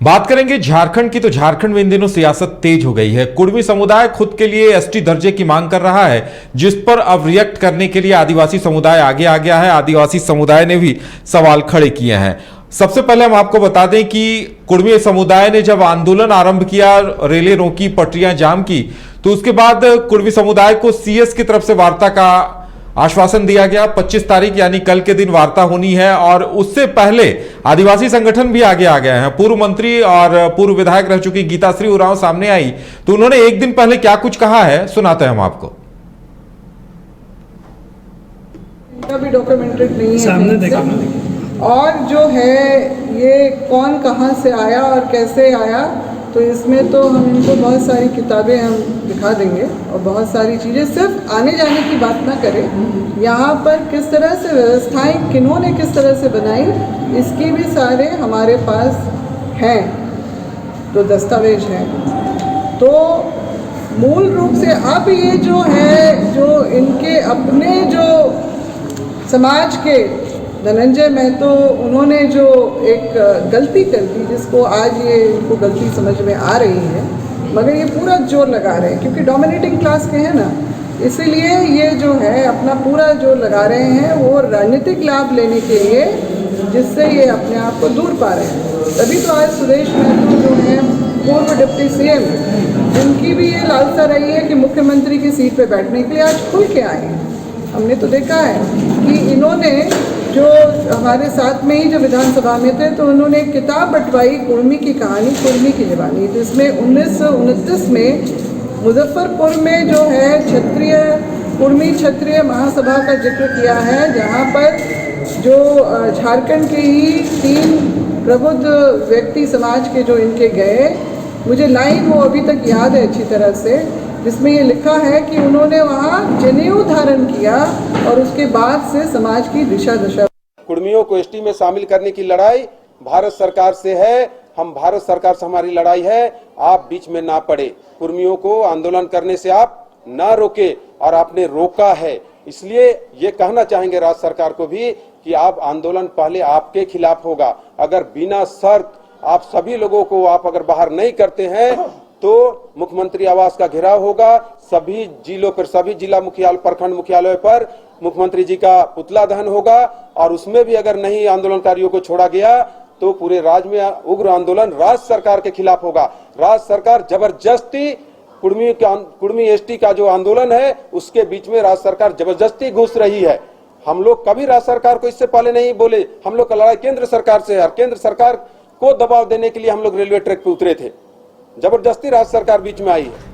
बात करेंगे झारखंड की। तो झारखंड में इन दिनों सियासत तेज हो गई है। कुर्मी समुदाय खुद के लिए एसटी दर्जे की मांग कर रहा है, जिस पर अब रिएक्ट करने के लिए आदिवासी समुदाय आगे आ गया है। आदिवासी समुदाय ने भी सवाल खड़े किए हैं। सबसे पहले हम आपको बता दें कि कुर्मी समुदाय ने जब आंदोलन आरंभ किया, रेलें रोकी, पटरियां जाम की, तो उसके बाद कुर्मी समुदाय को सीएस की तरफ से वार्ता का आश्वासन दिया गया। 25 तारीख यानी कल के दिन वार्ता होनी है। और उससे पहले आदिवासी संगठन भी आगे आ गए हैं। पूर्व मंत्री और पूर्व विधायक रह चुकी गीताश्री उरांव सामने आई, तो उन्होंने एक दिन पहले क्या कुछ कहा है, सुनाते हैं हम आपको। इनका भी डॉक्यूमेंटेड नहीं है सामने देखा और जो है ये कौन कहाँ से आया और कैसे आया, तो इसमें तो हम इनको बहुत सारी किताबें हम दिखा देंगे और बहुत सारी चीज़ें। सिर्फ आने जाने की बात ना करें, यहाँ पर किस तरह से व्यवस्थाएं किन्होंने किस तरह से बनाई, इसकी भी सारे हमारे पास हैं, तो दस्तावेज हैं। तो मूल रूप से अब ये जो है, जो इनके अपने जो समाज के धनंजय महतो, उन्होंने जो एक गलती कर दी, जिसको आज ये इनको गलती समझ में आ रही है, मगर ये पूरा जोर लगा रहे हैं क्योंकि डोमिनेटिंग क्लास के हैं ना, इसीलिए ये जो है अपना पूरा जोर लगा रहे हैं वो राजनीतिक लाभ लेने के लिए, जिससे ये अपने आप को दूर पा रहे हैं। तभी तो आज सुरेश महतो जो हैं पूर्व डिप्टी सीएम, उनकी भी ये लालसा रही है कि मुख्यमंत्री की सीट पर बैठने के लिए आज खुल के आए हैं। हमने तो देखा है कि इन्होंने जो हमारे साथ में ही जो विधानसभा में थे, तो उन्होंने एक किताब बंटवाई, कुर्मी की कहानी, कुर्मी की जवानी, जिसमें 1929 में मुजफ्फरपुर में जो है कुर्मी क्षत्रिय महासभा का जिक्र किया है, जहाँ पर जो झारखंड के ही 3 प्रबुद्ध व्यक्ति समाज के जो इनके गए, मुझे लाइन वो अभी तक याद है अच्छी तरह से, जिसमें ये लिखा है कि उन्होंने वहाँ जनेऊ धारण किया और उसके बाद से समाज की दिशा दशा। कुर्मियों को एसटी में शामिल करने की लड़ाई भारत सरकार से है। हम भारत सरकार से हमारी लड़ाई है, आप बीच में ना पड़े। कुर्मियों को आंदोलन करने से आप ना रोके, और आपने रोका है। इसलिए ये कहना चाहेंगे राज्य सरकार को भी कि आप आंदोलन पहले आपके खिलाफ होगा। अगर बिना शर्त आप सभी लोगों को आप अगर बाहर नहीं करते हैं तो मुख्यमंत्री आवास का घेराव होगा। सभी जिलों पर, सभी जिला मुख्यालय, प्रखंड मुख्यालय पर मुख्यमंत्री जी का पुतला दहन होगा। और उसमें भी अगर नहीं आंदोलनकारियों को छोड़ा गया तो पूरे राज्य में उग्र आंदोलन राज्य सरकार के खिलाफ होगा। राज्य सरकार जबरदस्ती कुर्मी एसटी का जो आंदोलन है उसके बीच में राज्य सरकार जबरदस्ती घुस रही है। हम लोग कभी राज्य सरकार को इससे पहले नहीं बोले। हम लोग का लड़ाई केंद्र सरकार से है और केंद्र सरकार को दबाव देने के लिए हम लोग रेलवे ट्रैक पे उतरे थे। जबरदस्ती राज्य सरकार बीच में आई है।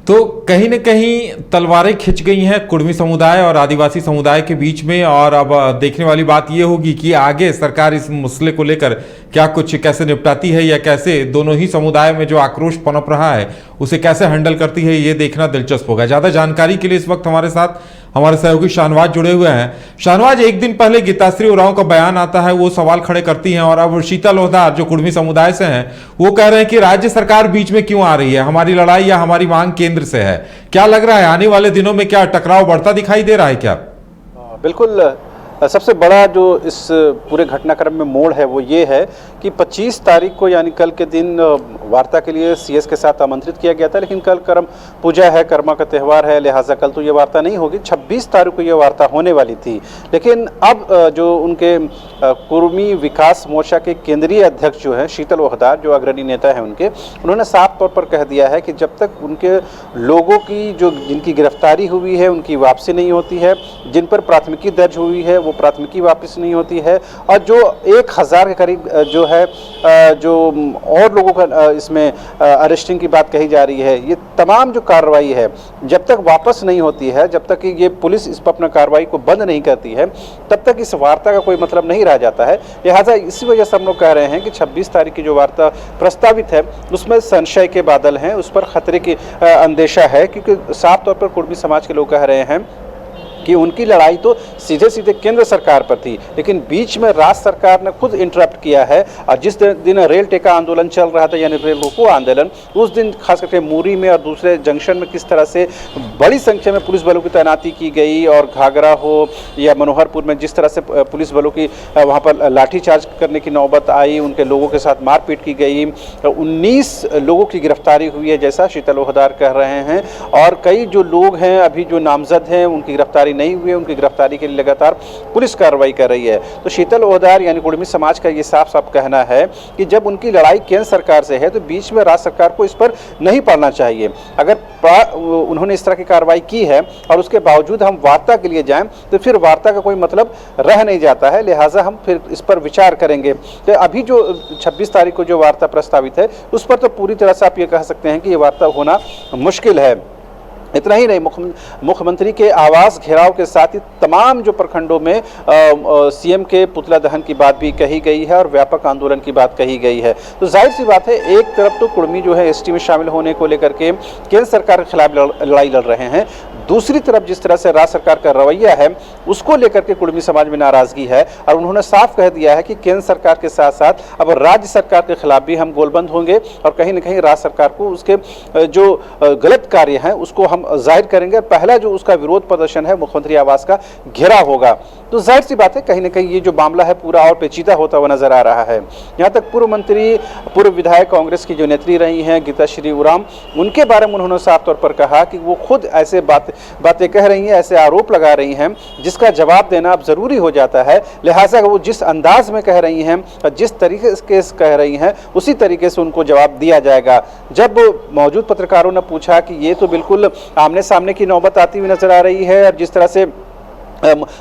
तो कहीं न कहीं तलवारें खिंच गई हैं कुर्मी समुदाय और आदिवासी समुदाय के बीच में। और अब देखने वाली बात यह होगी कि आगे सरकार इस मसले को लेकर क्या कुछ कैसे निपटाती है, या कैसे दोनों ही समुदाय में जो आक्रोश पनप रहा है उसे कैसे हैंडल करती है, ये देखना दिलचस्प होगा। ज्यादा जानकारी के लिए इस वक्त हमारे साथ हमारे सहयोगी शाहनवाज जुड़े हुए हैं। शाहनवाज, एक दिन पहले गीताश्री उरांव का बयान आता है, वो सवाल खड़े करती हैं, और अब शीतल लोहदार जो कुर्मी समुदाय से हैं वो कह रहे हैं कि राज्य सरकार बीच में क्यों आ रही है, हमारी लड़ाई या हमारी मांग केंद्र से है। क्या लग रहा है आने वाले दिनों में क्या टकराव बढ़ता दिखाई दे रहा है क्या? बिल्कुल, सबसे बड़ा जो इस पूरे घटनाक्रम में मोड़ है वो ये है कि 25 तारीख को यानी कल के दिन वार्ता के लिए सीएस के साथ आमंत्रित किया गया था, लेकिन कल कर्म पूजा है, कर्मा का त्यौहार है, लिहाजा कल तो ये वार्ता नहीं होगी। 26 तारीख को ये वार्ता होने वाली थी, लेकिन अब जो उनके कुर्मी विकास मोर्चा के केंद्रीय अध्यक्ष जो हैं शीतल लोहदार, जो अग्रणी नेता हैं उन्होंने साफ तौर पर कह दिया है कि जब तक उनके लोगों की जो जिनकी गिरफ्तारी हुई है उनकी वापसी नहीं होती है, जिन पर प्राथमिकी दर्ज हुई है वो प्राथमिकी वापस नहीं होती है, और जो 1000 के करीब जो है जो और लोगों का इसमें अरेस्टिंग की बात कही जा रही है, ये तमाम जो कार्रवाई है जब तक वापस नहीं होती है, जब तक कि ये पुलिस इस पर अपना कार्रवाई को बंद नहीं करती है, तब तक इस वार्ता का कोई मतलब नहीं रह जाता है। लिहाजा इसी वजह से हम लोग कह रहे हैं कि 26 तारीख की जो वार्ता प्रस्तावित है उसमें संशय के बादल हैं, उस पर खतरे की अंदेशा है, क्योंकि साफ तौर पर कुर्मी समाज के लोग कह रहे हैं कि उनकी लड़ाई तो सीधे सीधे केंद्र सरकार पर थी, लेकिन बीच में राज्य सरकार ने खुद इंटरप्ट किया है। और जिस दिन रेल टेका आंदोलन चल रहा था यानी रेल रोको आंदोलन, उस दिन खास करके मूरी में और दूसरे जंक्शन में किस तरह से बड़ी संख्या में पुलिस बलों की तैनाती की गई, और घाघरा हो या मनोहरपुर में जिस तरह से पुलिस बलों की वहाँ पर लाठीचार्ज करने की नौबत आई, उनके लोगों के साथ मारपीट की गई। 19 लोगों की गिरफ्तारी हुई है जैसा शीतल ओहदार कह रहे हैं, और कई जो लोग हैं अभी जो नामजद हैं उनकी गिरफ्तारी नहीं हुई है, उनकी गिरफ्तारी के लिए लगातार पुलिस कार्रवाई कर रही है। तो शीतल ओहदार यानी कुर्मी समाज का ये साफ साफ कहना है कि जब उनकी लड़ाई केंद्र सरकार से है तो बीच में राज्य सरकार को इस पर नहीं पड़ना चाहिए। अगर उन्होंने इस तरह की कार्रवाई की है और उसके बावजूद हम वार्ता के लिए जाएं तो फिर वार्ता का कोई मतलब रह नहीं जाता है, लिहाजा हम फिर इस पर विचार करेंगे। तो अभी जो 26 तारीख को जो वार्ता प्रस्तावित है उस पर तो पूरी तरह से आप ये कह सकते हैं कि ये वार्ता होना मुश्किल है। इतना ही नहीं, मुख्यमंत्री के आवास घेराव के साथ ही तमाम जो प्रखंडों में सीएम के पुतला दहन की बात भी कही गई है और व्यापक आंदोलन की बात कही गई है। तो जाहिर सी बात है, एक तरफ तो कुर्मी जो है एसटी में शामिल होने को लेकर के केंद्र सरकार के खिलाफ लड़ाई लड़ रहे हैं, दूसरी तरफ जिस तरह से राज्य सरकार का रवैया है उसको लेकर के कुर्मी समाज में नाराजगी है, और उन्होंने साफ कह दिया है कि केंद्र सरकार के साथ साथ अब राज्य सरकार के खिलाफ भी हम गोलबंद होंगे और कहीं न कहीं राज्य सरकार को उसके जो गलत कार्य हैं उसको हम जाहिर करेंगे। पहला जो उसका विरोध प्रदर्शन है मुख्यमंत्री आवास का घेराव होगा। तो जाहिर सी बात है कहीं न कहीं ये जो मामला है पूरा और पेचीदा होता हुआ नजर आ रहा है। यहाँ तक पूर्व मंत्री, पूर्व विधायक कांग्रेस की जो नेत्री रही हैं गीताश्री उराम, उनके बारे में उन्होंने साफ तौर पर कहा कि वो खुद ऐसे बातें कह रही हैं, ऐसे आरोप लगा रही हैं जिसका जवाब देना अब जरूरी हो जाता है। लिहाजा वो जिस अंदाज में कह रही हैं और जिस तरीके से कह रही हैं उसी तरीके से उनको जवाब दिया जाएगा। जब मौजूद पत्रकारों ने पूछा कि ये तो बिल्कुल आमने सामने की नौबत आती हुई नजर आ रही है, और जिस तरह से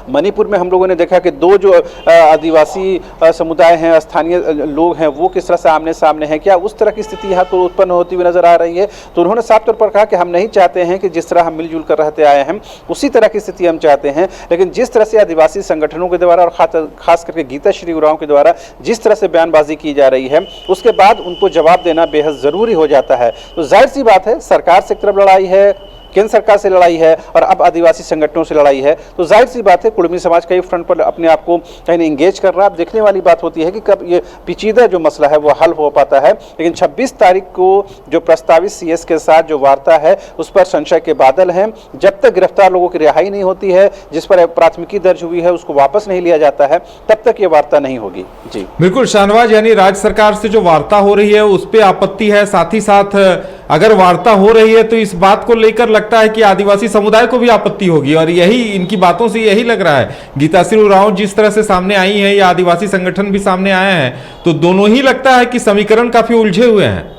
मणिपुर में हम लोगों ने देखा कि दो जो आदिवासी समुदाय हैं, स्थानीय लोग हैं, वो किस तरह से आमने सामने हैं, क्या उस तरह की स्थिति यहाँ पर उत्पन्न होती हुई नजर आ रही है। तो उन्होंने साफ तौर पर कहा कि हम नहीं चाहते हैं कि जिस तरह हम मिलजुल कर रहते आए हैं उसी तरह की स्थिति हम चाहते हैं, लेकिन जिस तरह से आदिवासी संगठनों के द्वारा और खास करके गीताश्री उरांव के द्वारा जिस तरह से बयानबाजी की जा रही है उसके बाद उनको जवाब देना बेहद ज़रूरी हो जाता है। तो जाहिर सी बात है, सरकार से एक तरफ लड़ाई है, केंद्र सरकार से लड़ाई है और अब आदिवासी संगठनों से लड़ाई है। तो जाहिर सी बात है कुर्मी समाज कई फ्रंट पर अपने आप को कहीं इंगेज कर रहा है। अब देखने वाली बात होती है कि कब ये पेचीदा जो मसला है वो हल हो पाता है। लेकिन 26 तारीख को जो प्रस्तावित सीएस के साथ जो वार्ता है उस पर संशय के बादल हैं। जब तक गिरफ्तार लोगों की रिहाई नहीं होती है, जिस पर प्राथमिकी दर्ज हुई है उसको वापस नहीं लिया जाता है, तब तक ये वार्ता नहीं होगी। जी बिल्कुल शाहनवाज, यानी राज्य सरकार से जो वार्ता हो रही है उस पर आपत्ति है, साथ ही साथ अगर वार्ता हो रही है तो इस बात को लेकर लगता है कि आदिवासी समुदाय को भी आपत्ति होगी, और यही इनकी बातों से यही लग रहा है। गीताश्री उरांव जिस तरह से सामने आई हैं या आदिवासी संगठन भी सामने आए हैं, तो दोनों ही लगता है कि समीकरण काफी उलझे हुए हैं।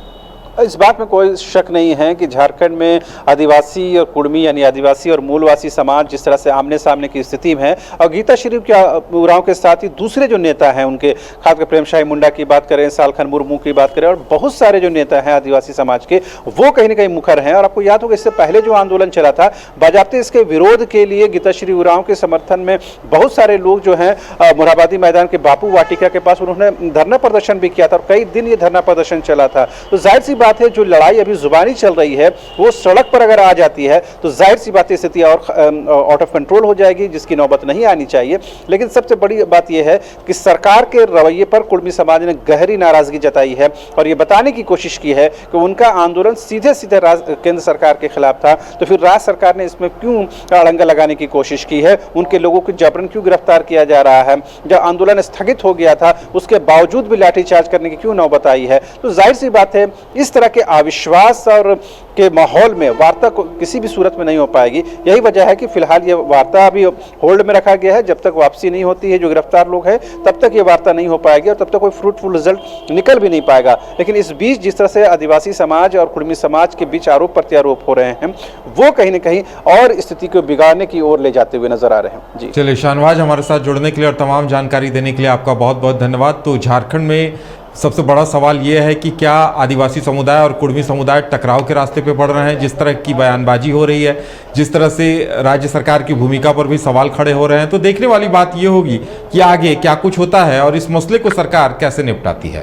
इस बात में कोई शक नहीं है कि झारखंड में आदिवासी और कुर्मी यानी आदिवासी और मूलवासी समाज जिस तरह से आमने सामने की स्थिति में है, और गीताश्री उरांव के साथ ही दूसरे जो नेता हैं उनके, खासकर प्रेमशाही मुंडा की बात करें, सालखन मुर्मू की बात करें, और बहुत सारे जो नेता हैं आदिवासी समाज के, वो कहीं ना कहीं मुखर हैं। और आपको याद होगा इससे पहले जो आंदोलन चला था, बाजाबते इसके विरोध के लिए गीताश्री उरांव के समर्थन में बहुत सारे लोग जो हैं मोरहाबादी मैदान के बापू वाटिका के पास उन्होंने धरना प्रदर्शन भी किया था, और कई दिन ये धरना प्रदर्शन चला था। तो जाहिर सी बात है जो लड़ाई अभी जुबानी चल रही है वो सड़क पर अगर आ जाती है तो जाहिर सी बात है स्थिति और आउट ऑफ कंट्रोल हो जाएगी, जिसकी नौबत नहीं आनी चाहिए। लेकिन सबसे बड़ी बात यह है कि सरकार के रवैये पर कुर्मी समाज ने गहरी नाराजगी जताई है और ये बताने की कोशिश की है कि उनका आंदोलन सीधे सीधे केंद्र सरकार के खिलाफ था, तो फिर राज्य सरकार ने इसमें क्यों अड़ंगा लगाने की कोशिश की है, उनके लोगों को जबरन क्यों गिरफ्तार किया जा रहा है, जब आंदोलन स्थगित हो गया था उसके बावजूद भी लाठीचार्ज करने की क्यों नौबत आई है। तो जाहिर सी बात है इस तरह के अविश्वास और के माहौल में वार्ता को किसी भी सूरत में नहीं हो पाएगी। यही वजह है कि फिलहाल ये वार्ता अभी होल्ड में रखा गया है, जब तक वापसी नहीं होती है जो गिरफ्तार लोग हैं तब तक ये वार्ता नहीं हो पाएगी और तब तक कोई फ्रूटफुल रिजल्ट निकल भी नहीं पाएगा। लेकिन इस बीच जिस तरह से आदिवासी समाज और कुर्मी समाज के बीच आरोप प्रत्यारोप हो रहे हैं वो कहीं ना कहीं और स्थिति को बिगाड़ने की ओर ले जाते हुए नजर आ रहे हैं। जी चलिए शाहनवाज, हमारे साथ जुड़ने के लिए और तमाम जानकारी देने के लिए आपका बहुत बहुत धन्यवाद। तो झारखंड में सबसे बड़ा सवाल ये है कि क्या आदिवासी समुदाय और कुर्मी समुदाय टकराव के रास्ते पे बढ़ रहे हैं। जिस तरह की बयानबाजी हो रही है, जिस तरह से राज्य सरकार की भूमिका पर भी सवाल खड़े हो रहे हैं, तो देखने वाली बात ये होगी कि आगे क्या कुछ होता है और इस मसले को सरकार कैसे निपटाती है।